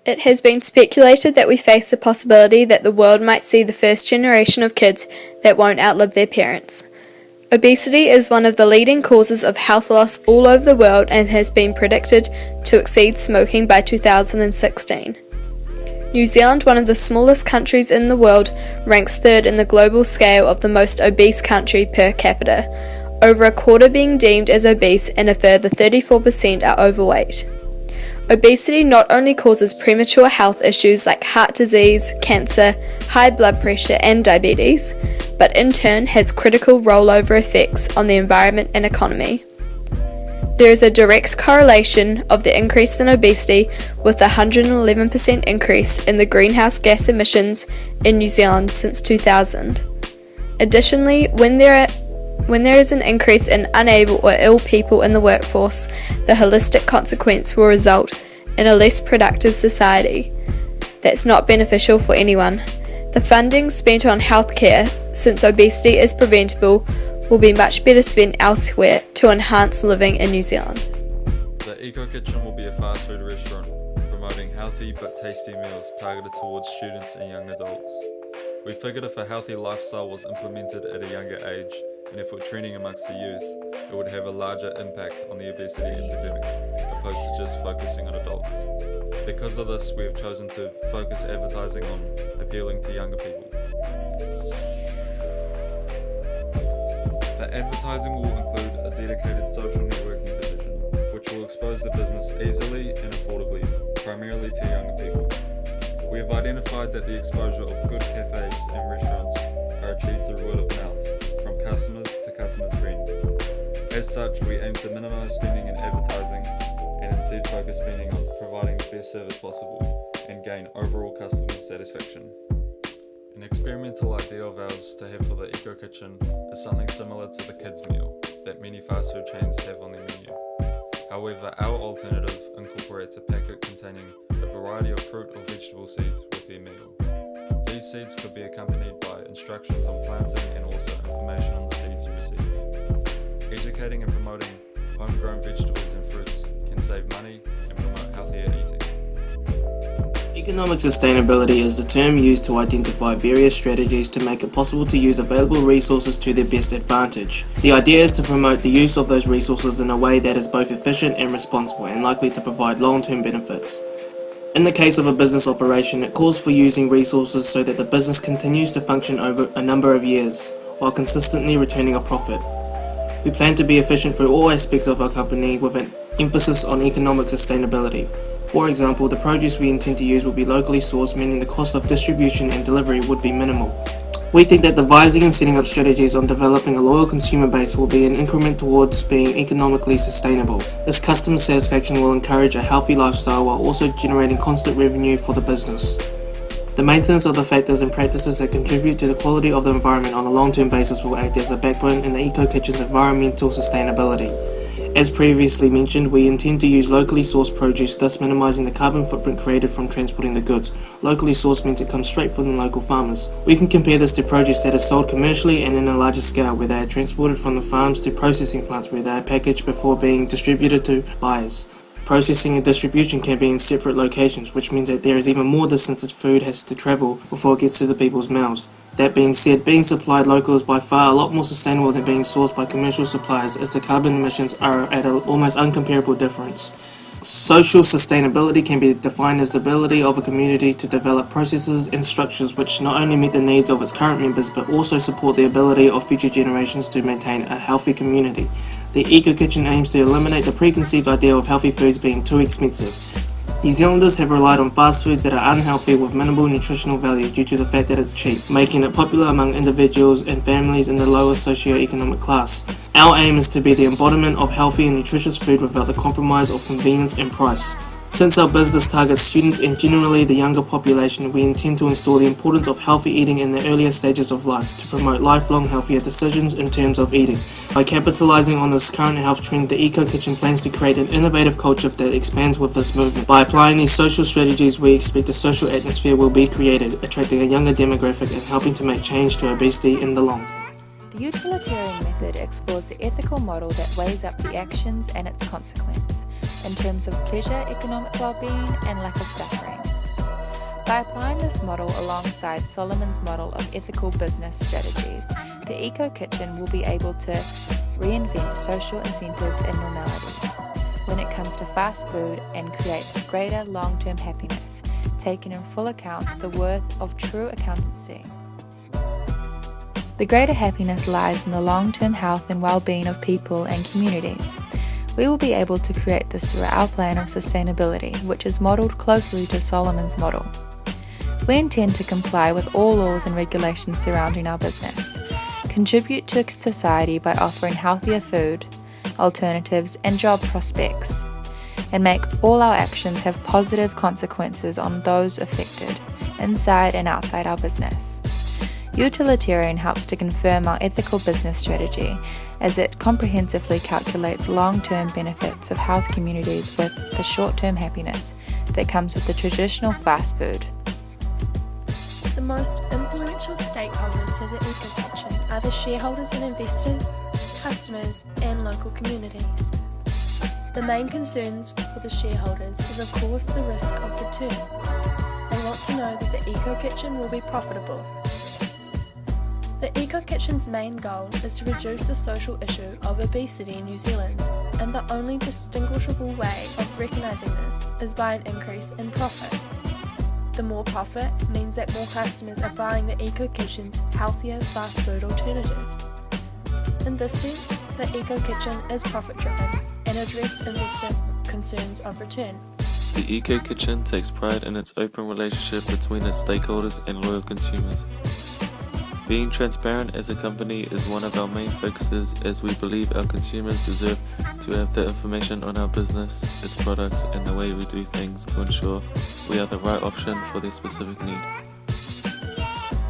It has been speculated that we face the possibility that the world might see the first generation of kids that won't outlive their parents. Obesity is one of the leading causes of health loss all over the world and has been predicted to exceed smoking by 2016. New Zealand, one of the smallest countries in the world, ranks third in the global scale of the most obese country per capita, over a quarter being deemed as obese and a further 34% are overweight. Obesity not only causes premature health issues like heart disease, cancer, high blood pressure and diabetes, but in turn has critical rollover effects on the environment and economy. There is a direct correlation of the increase in obesity with the 111% increase in the greenhouse gas emissions in New Zealand since 2000. Additionally, when there is an increase in unable or ill people in the workforce, the holistic consequence will result in a less productive society that's not beneficial for anyone. The funding spent on healthcare, since obesity is preventable, will be much better spent elsewhere to enhance living in New Zealand. The Eco Kitchen will be a fast food restaurant promoting healthy but tasty meals targeted towards students and young adults. We figured if a healthy lifestyle was implemented at a younger age, and if it were trending amongst the youth, it would have a larger impact on the obesity epidemic, opposed to just focusing on adults. Because of this, we have chosen to focus advertising on appealing to younger people. The advertising will include a dedicated social networking division, which will expose the business easily and affordably, primarily to younger people. We have identified that the exposure of good cafes and restaurants are achieved through word of mouth, from customers to customers' friends. As such, we aim to minimise spending in advertising and instead focus spending on providing the best service possible and gain overall customer satisfaction. An experimental idea of ours to have for the Eco Kitchen is something similar to the kids' meal that many fast food chains have on their menu. However, our alternative incorporates a packet containing a variety of fruit or vegetable seeds with their meal. These seeds could be accompanied by instructions on planting and also information on the seeds you receive. Educating and promoting homegrown vegetables and fruits can save money and promote healthier eating. Economic sustainability is the term used to identify various strategies to make it possible to use available resources to their best advantage. The idea is to promote the use of those resources in a way that is both efficient and responsible and likely to provide long-term benefits. In the case of a business operation, it calls for using resources so that the business continues to function over a number of years, while consistently returning a profit. We plan to be efficient through all aspects of our company with an emphasis on economic sustainability. For example, the produce we intend to use will be locally sourced, meaning the cost of distribution and delivery would be minimal. We think that devising and setting up strategies on developing a loyal consumer base will be an increment towards being economically sustainable. This customer satisfaction will encourage a healthy lifestyle while also generating constant revenue for the business. The maintenance of the factors and practices that contribute to the quality of the environment on a long-term basis will act as a backbone in the Eco Kitchen's environmental sustainability. As previously mentioned, we intend to use locally sourced produce, thus minimising the carbon footprint created from transporting the goods. Locally sourced means it comes straight from the local farmers. We can compare this to produce that is sold commercially and in a larger scale, where they are transported from the farms to processing plants where they are packaged before being distributed to buyers. Processing and distribution can be in separate locations, which means that there is even more distance that food has to travel before it gets to the people's mouths. That being said, being supplied local is by far a lot more sustainable than being sourced by commercial suppliers, as the carbon emissions are at an almost uncomparable difference. Social sustainability can be defined as the ability of a community to develop processes and structures which not only meet the needs of its current members but also support the ability of future generations to maintain a healthy community. The Eco Kitchen aims to eliminate the preconceived idea of healthy foods being too expensive. New Zealanders have relied on fast foods that are unhealthy with minimal nutritional value due to the fact that it's cheap, making it popular among individuals and families in the lower socio-economic class. Our aim is to be the embodiment of healthy and nutritious food without the compromise of convenience and price. Since our business targets students and generally the younger population, we intend to install the importance of healthy eating in the earlier stages of life to promote lifelong healthier decisions in terms of eating. By capitalizing on this current health trend, the Eco Kitchen plans to create an innovative culture that expands with this movement. By applying these social strategies, we expect a social atmosphere will be created, attracting a younger demographic and helping to make change to obesity in the long term. The utilitarian method explores the ethical model that weighs up the actions and its consequence in terms of pleasure, economic well-being, and lack of suffering. By applying this model alongside Solomon's model of ethical business strategies, the Eco Kitchen will be able to reinvent social incentives and normalities when it comes to fast food and create greater long-term happiness, taking in full account the worth of true accountancy. The greater happiness lies in the long-term health and well-being of people and communities. We will be able to create this through our plan of sustainability, which is modelled closely to Solomon's model. We intend to comply with all laws and regulations surrounding our business, contribute to society by offering healthier food, alternatives and job prospects, and make all our actions have positive consequences on those affected, inside and outside our business. Utilitarian helps to confirm our ethical business strategy as it comprehensively calculates long-term benefits of health communities with the short-term happiness that comes with the traditional fast food. The most influential stakeholders to the Eco Kitchen are the shareholders and investors, customers and local communities. The main concerns for the shareholders is of course the risk of return. They want to know that the Eco Kitchen will be profitable. The Eco Kitchen's main goal is to reduce the social issue of obesity in New Zealand, and the only distinguishable way of recognising this is by an increase in profit. The more profit means that more customers are buying the Eco Kitchen's healthier fast food alternative. In this sense, the Eco Kitchen is profit-driven and addresses investor concerns of return. The Eco Kitchen takes pride in its open relationship between its stakeholders and loyal consumers. Being transparent as a company is one of our main focuses, as we believe our consumers deserve to have the information on our business, its products and the way we do things to ensure we are the right option for their specific need.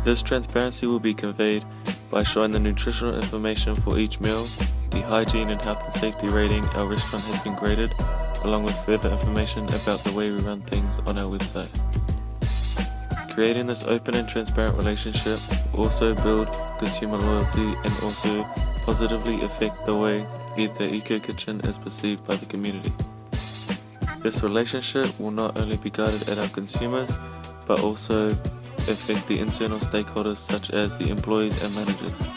This transparency will be conveyed by showing the nutritional information for each meal, the hygiene and health and safety rating our restaurant has been graded, along with further information about the way we run things on our website. Creating this open and transparent relationship will also build consumer loyalty and also positively affect the way the Eco Kitchen is perceived by the community. This relationship will not only be guided at our consumers, but also affect the internal stakeholders such as the employees and managers.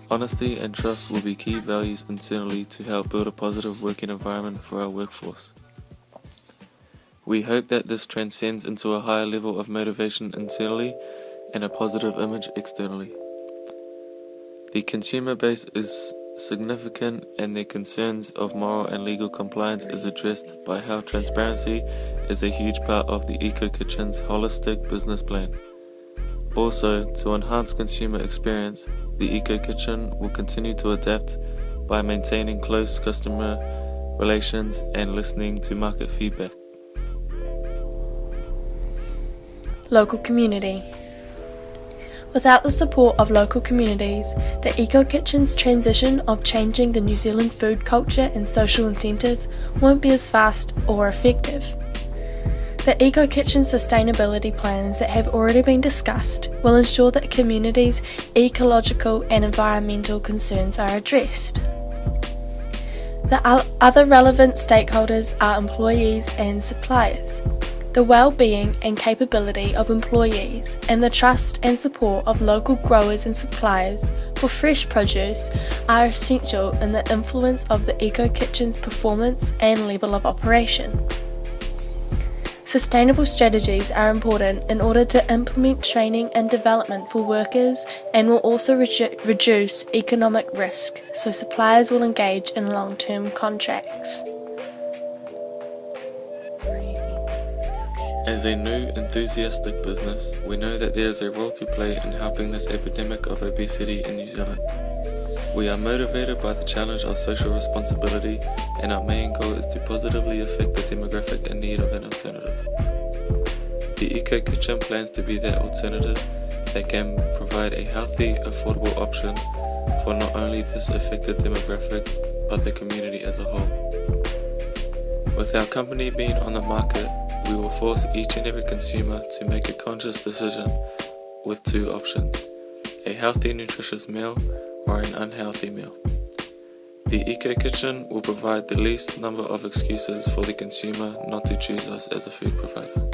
Honesty and trust will be key values internally to help build a positive working environment for our workforce. We hope that this transcends into a higher level of motivation internally and a positive image externally. The consumer base is significant and their concerns of moral and legal compliance is addressed by how transparency is a huge part of the Eco Kitchen's holistic business plan. Also, to enhance consumer experience, the Eco Kitchen will continue to adapt by maintaining close customer relations and listening to market feedback. Local community. Without the support of local communities, the Eco Kitchen's transition of changing the New Zealand food culture and social incentives won't be as fast or effective. The Eco Kitchen's sustainability plans that have already been discussed will ensure that communities' ecological and environmental concerns are addressed. The other relevant stakeholders are employees and suppliers. The well-being and capability of employees and the trust and support of local growers and suppliers for fresh produce are essential in the influence of the Eco Kitchen's performance and level of operation. Sustainable strategies are important in order to implement training and development for workers and will also reduce economic risk, so suppliers will engage in long-term contracts. As a new, enthusiastic business, we know that there is a role to play in helping this epidemic of obesity in New Zealand. We are motivated by the challenge of social responsibility, and our main goal is to positively affect the demographic in need of an alternative. The Eco Kitchen plans to be that alternative that can provide a healthy, affordable option for not only this affected demographic, but the community as a whole. With our company being on the market, we will force each and every consumer to make a conscious decision with two options: a healthy, nutritious meal or an unhealthy meal. The Eco Kitchen will provide the least number of excuses for the consumer not to choose us as a food provider.